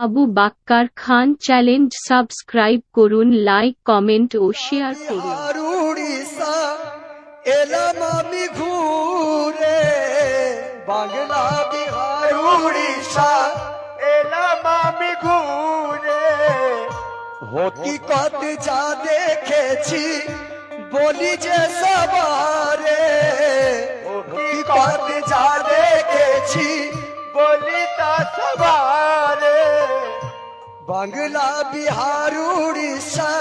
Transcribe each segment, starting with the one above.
আবু বাক্কার খান channel subscribe করুন, like, comment ও share করুন। উড়িষ্যা এলাম আমি ঘুরে, বাংলা বিহার উড়িষ্যা এলাম আমি ঘুরে, হকিকত যা দেখেছি বলি যে সবারে, হকিকত যা দেখেছি বলি তা সবারে, বাংলা বিহার উড়িষ্যা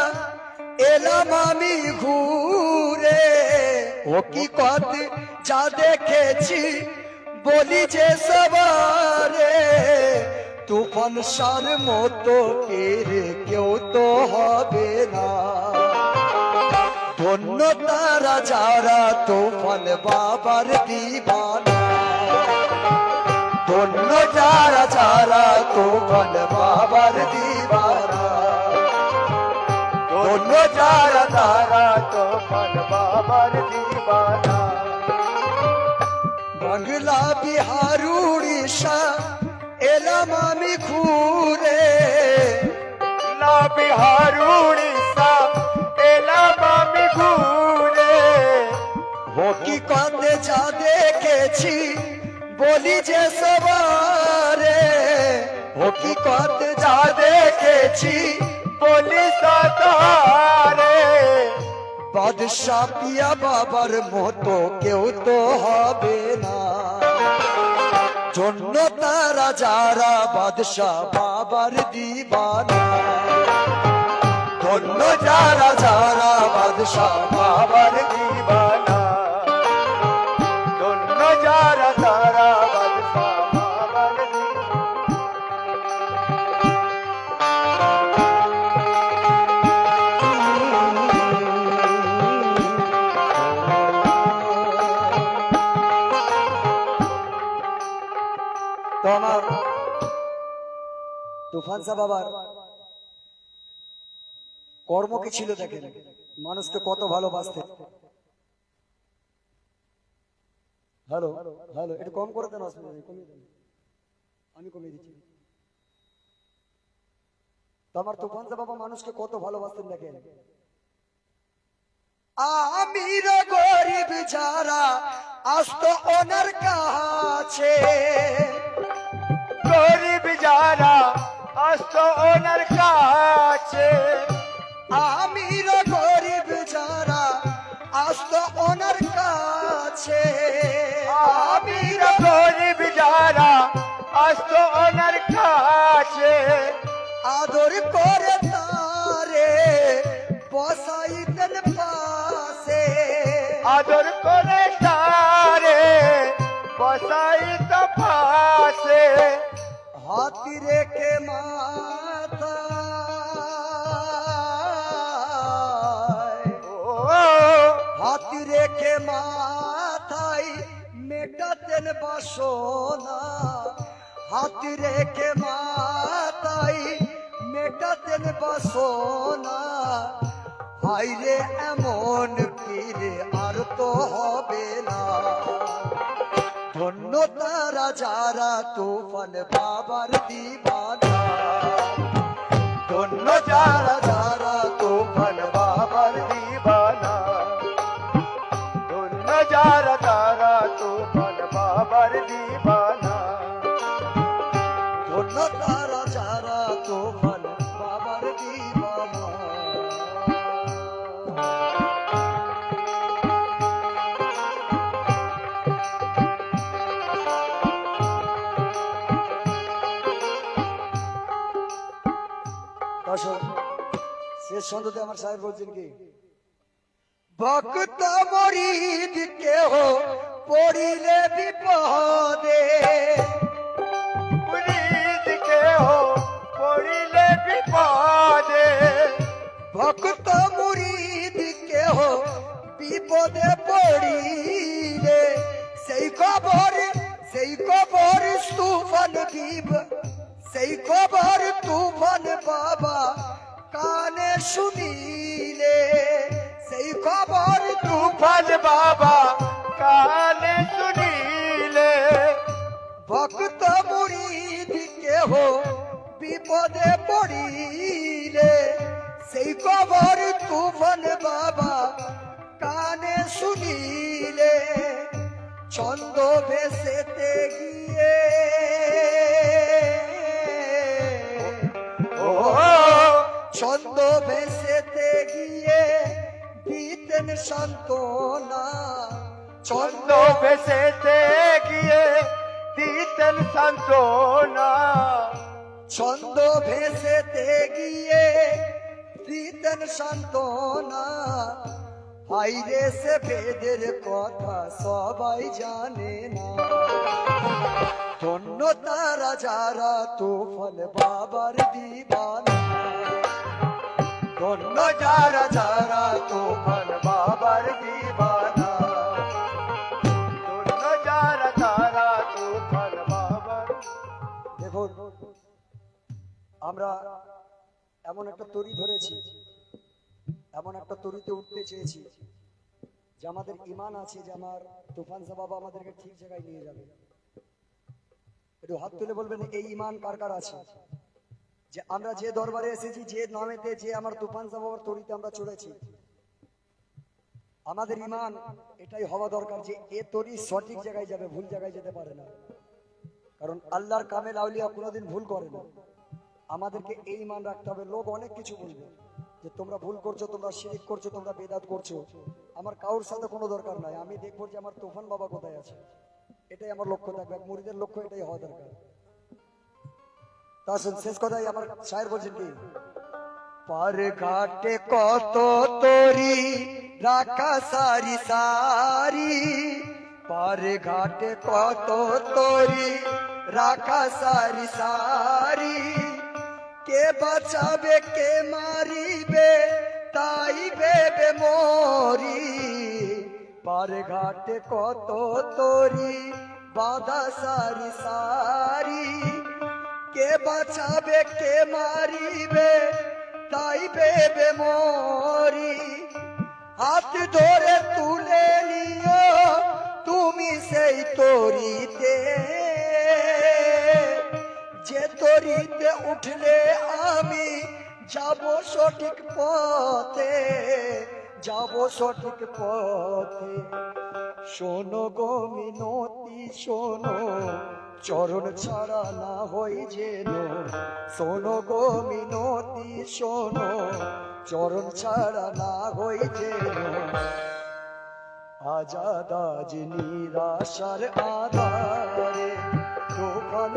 এলাম আমি ঘুরে, হকিকত যা দেখেছি বলি যে সবারে, তুফান সার মতো কেরে কেউ তো হবে না, ধন্য তারা যারা তুফান বাবার দিবানা, ধন্য যারা যারা তুফান বাবার দিবানা, ধন্য যারা তারা তুফান বাবার দিবানা, বাংলা বিহার উড়িষ্যা এলাম আমি ঘুরে, বাংলা বিহার উড়িষ্যা এলাম আমি ঘুরে, হকিকত যা দেখেছি বলি যে সবারে, হকিকত যা দেখেছি বলি সবারে, বাদশা পিয়া বাবার মতো কেউ তো হবে না, জন্য তারা যারা বাদশা বাবার দিবানা, ধন্য যারা যারা বাদশা বাবার দিবানা, ধন্য যারা যারা বাদশা বাবার তো আমার তুফান সাহ বাবার কর্ম কি ছিল দেখেন, মানুষকে কত ভালোবাসতে। হ্যালো হ্যালো, একটু কম করে দেন, কমিয়ে দেন, আমি কমিয়ে দিচ্ছি। তো আমার তুফান সাহ বাবা মানুষকে কত ভালোবাসতেন দেখেন, আমির গরিব যারা আসতো ওনার কাছে, গরিব যারা আসতো ওনার কাছে, আমির গরিব যারা আসতো ওনার কাছে, আমির গরিব যারা আসতো ওনার কাছে, আদর করে তারে বসাইতেন পাশে, আদর করে তারে বসাইত পাশে, হাত রেখে মাথায়, হাত রেখে মাথায় মেটাতেন বাসনা, হাত রেখে মাথায় মেটাতেন বাসনা, হাইরে এমন পীরে আর তো হবে না, ধন্য তারা যারা তুফান বাবার দিবানা, ধন্য যারা যারা তুফান বাবার দিবানা, ধন্য যারা যারা তুফান বাবার দিবানা, ধন্য তারা যারা তুফান বাবার দিবানা। শেষ ছন্দতে আমার সাহেব বলছেন কি, ভক্ত মরিদ কেহ পড়িলে বিপদে, মুরিদ কেহ পড়িলে বিপদে, ভক্ত মুরিদ কেহ বিপদে পড়িলে, সেই খবর তুফান দিব, সেই খবর তুফান বাবা কানে শুনিলে, সেই খবর তুফান বাবা কানে শুনিলে, ভক্ত মুরিদ কেহ বিপদে পড়িলে সেই খবর তুফান বাবা কানে শুনিলে ছন্দ ভেসেতে গিয়ে ছন্দ ভেসেতে গিয়ে দিতেন সান্ত্বনা ছন্দ ভেসেতে গিয়ে দিতেন সান্ত্বনা ছন্দ ভেসেতে গিয়ে দিতেন সান্ত্বনা হাইরে সে বেদের কথা সবাই জানে না ধন্য তারা যারা তুফান বাবার দিবানা ধন্য যারা যারা তুফান বাবার দিবানা ধন্য যারা যারা তুফান বাবার। দেখুন আমরা এমন একটা তরি ধরেছি এমন একটা তরিতে উঠতে চেয়েছি যে আমাদের ঈমান আছে যে আমার তুফান সাহেব বাবা আমাদেরকে ঠিক জায়গায় নিয়ে যাবে একটু হাত তুলে বলবেন এই ঈমান কার কার আছে যে আমরা যে দরবারে এসেছি যে নামেতে যে আমার তুফান সাহেব বাবার তরিতে আমরা চলেছি আমাদের ঈমান এটাই হওয়া দরকার যে এ তরি সঠিক জায়গায় যাবে ভুল জায়গায় যেতে পারে না কারণ আল্লাহর কামেল আউলিয়া কোনোদিন ভুল করে না আমাদেরকে এই ঈমান রাখতে হবে লোক অনেক কিছু বলবে যে তোমরা ভুল করছো তোমরা শিরিক করছো তোমরা বেদাত করছো আমার কারোর সাথে কোনো দরকার নাই আমি দেখবো যে আমার তুফান বাবা কোথায় আছে এটাই আমার লক্ষ্য থাকবে মুরিদের লক্ষ্য এটাই হওয়া দরকার তা শেষ কথাই আমার শায়ের বলছেন কি পার ঘাটে কত তরি রাখা সারি সারি পার ঘাটে কত তরি রাখা সারি সারি কে বাঁচাবে কে মারিবে তাই ভেবে মরি পার ঘাটে কত তরি বাঁধা সারি সারি কে বাঁচাবে কে মারিবে তাই ভেবে মরি হাত ধরে তুলে নিও তুমি সেই তরিতে যে তরিতে উঠলে আমি যাব সঠিক পথে যাব সঠিক পথে শোনো গো মিনতি শোনো চরণ ছাড়া না হই যেন শোনো গো মিনতি শোনো চরণ ছাড়া না হই যেন আজাদ আজ নিরাশার আধারে তুফান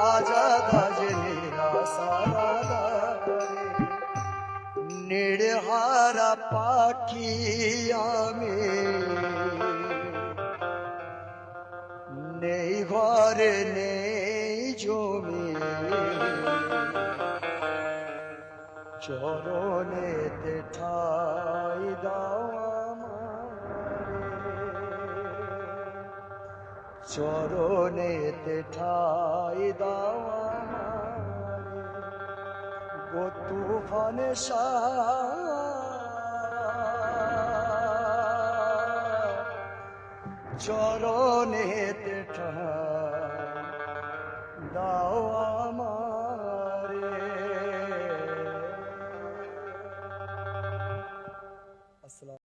আজাদ আজ নিরাশার আধারে নির্হারা পাখি আমি নেই ঘরে নেই জমি চরণেতে ঠাই দাও চরণেতে ঠাই দাও গো তুফান চরণেতে ঠাই দাও আমারে। আসসালাম।